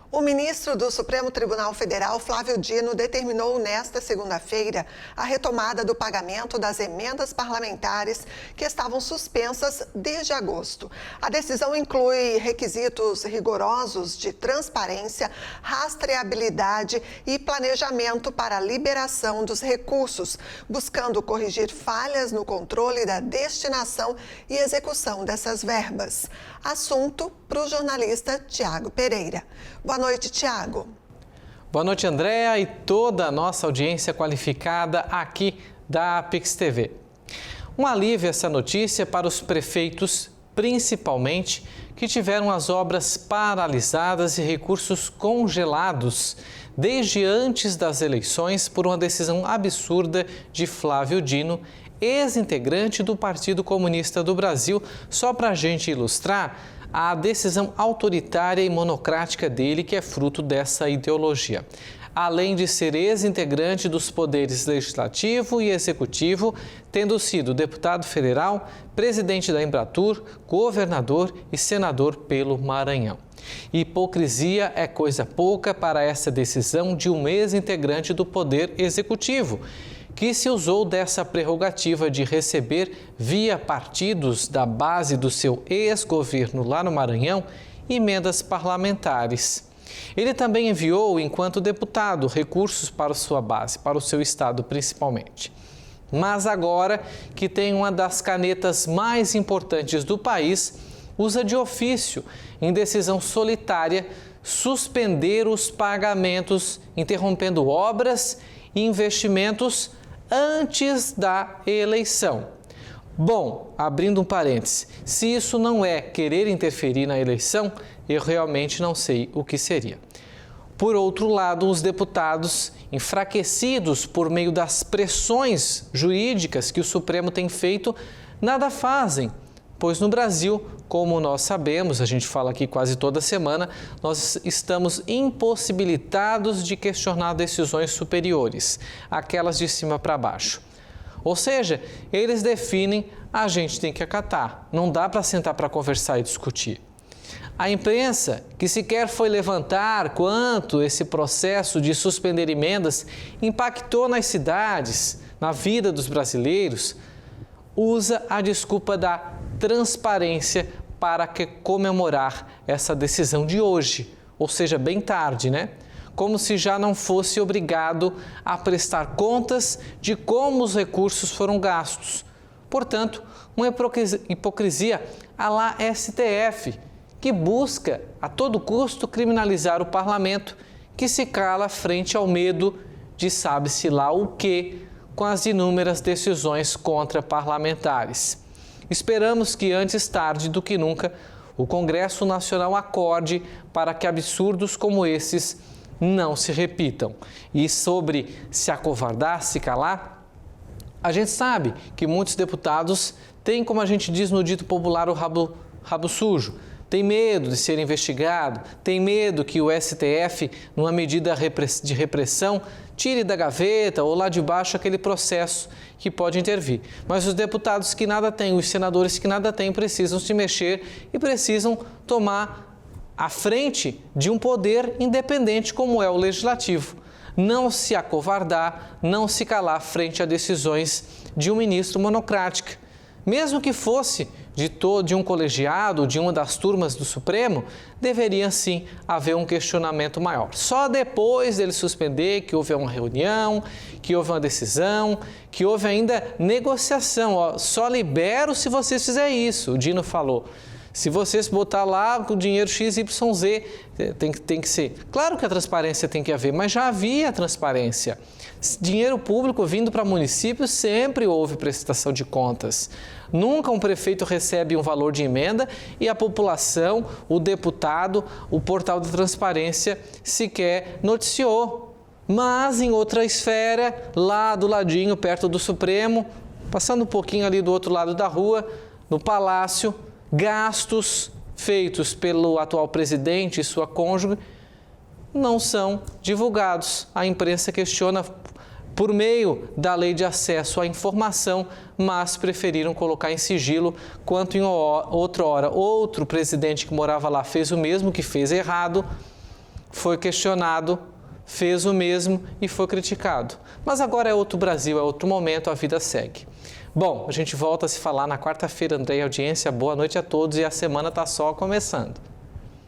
O ministro do Supremo Tribunal Federal, Flávio Dino, determinou nesta segunda-feira a retomada do pagamento das emendas parlamentares que estavam suspensas desde agosto. A decisão inclui requisitos rigorosos de transparência, rastreabilidade e planejamento para a liberação dos recursos, buscando corrigir falhas no controle da destinação e execução dessas verbas. Assunto para o jornalista Tiago Pereira. Boa noite, Tiago. Boa noite, Andréa, e toda a nossa audiência qualificada aqui da Pix TV. Um alívio essa notícia para os prefeitos, principalmente, que tiveram as obras paralisadas e recursos congelados desde antes das eleições por uma decisão absurda de Flávio Dino, ex-integrante do Partido Comunista do Brasil. Só para a gente ilustrar a decisão autoritária e monocrática dele, que é fruto dessa ideologia. Além de ser ex-integrante dos poderes legislativo e executivo, tendo sido deputado federal, presidente da Embratur, governador e senador pelo Maranhão. Hipocrisia é coisa pouca para essa decisão de um ex-integrante do poder executivo, que se usou dessa prerrogativa de receber via partidos da base do seu ex-governo lá no Maranhão emendas parlamentares. Ele também enviou, enquanto deputado, recursos para sua base, para o seu estado principalmente. Mas agora que tem uma das canetas mais importantes do país, usa de ofício, em decisão solitária, suspender os pagamentos, interrompendo obras e investimentos antes da eleição. Bom, abrindo um parêntese, se isso não é querer interferir na eleição, eu realmente não sei o que seria. Por outro lado, os deputados, enfraquecidos por meio das pressões jurídicas que o Supremo tem feito, nada fazem, pois no Brasil, como nós sabemos, a gente fala aqui quase toda semana, nós estamos impossibilitados de questionar decisões superiores, aquelas de cima para baixo. Ou seja, eles definem, a gente tem que acatar, não dá para sentar para conversar e discutir. A imprensa, que sequer foi levantar quanto esse processo de suspender emendas impactou nas cidades, na vida dos brasileiros, usa a desculpa da transparência para comemorar essa decisão de hoje, ou seja, bem tarde, né? Como se já não fosse obrigado a prestar contas de como os recursos foram gastos. Portanto, uma hipocrisia à la STF, que busca a todo custo criminalizar o parlamento, que se cala frente ao medo de sabe-se lá o quê, com as inúmeras decisões contra parlamentares. Esperamos que antes tarde do que nunca o Congresso Nacional acorde para que absurdos como esses não se repitam. E sobre se acovardar, se calar, a gente sabe que muitos deputados têm, como a gente diz no dito popular, o rabo sujo. Tem medo de ser investigado, tem medo que o STF, numa medida de repressão, tire da gaveta ou lá de baixo aquele processo que pode intervir. Mas os deputados que nada têm, os senadores que nada têm, precisam se mexer e precisam tomar a frente de um poder independente como é o legislativo. Não se acovardar, não se calar frente a decisões de um ministro monocrático. Mesmo que fosse de um colegiado, de uma das turmas do Supremo, deveria sim haver um questionamento maior. Só depois dele suspender que houve uma reunião, que houve uma decisão, que houve ainda negociação. Só libero se vocês fizerem isso, o Dino falou. Se vocês botar lá o dinheiro XYZ, tem que ser. Claro que a transparência tem que haver, mas já havia transparência. Dinheiro público vindo para municípios, sempre houve prestação de contas. Nunca um prefeito recebe um valor de emenda e a população, o deputado, o portal de transparência sequer noticiou. Mas em outra esfera, lá do ladinho, perto do Supremo, passando um pouquinho ali do outro lado da rua, no Palácio, gastos feitos pelo atual presidente e sua cônjuge não são divulgados. A imprensa questiona por meio da lei de acesso à informação, mas preferiram colocar em sigilo, quanto em outra hora outro presidente que morava lá fez o mesmo, que fez errado, foi questionado, fez o mesmo e foi criticado. Mas agora é outro Brasil, é outro momento, a vida segue. Bom, a gente volta a se falar na quarta-feira, Andréia, audiência. Boa noite a todos e a semana está só começando.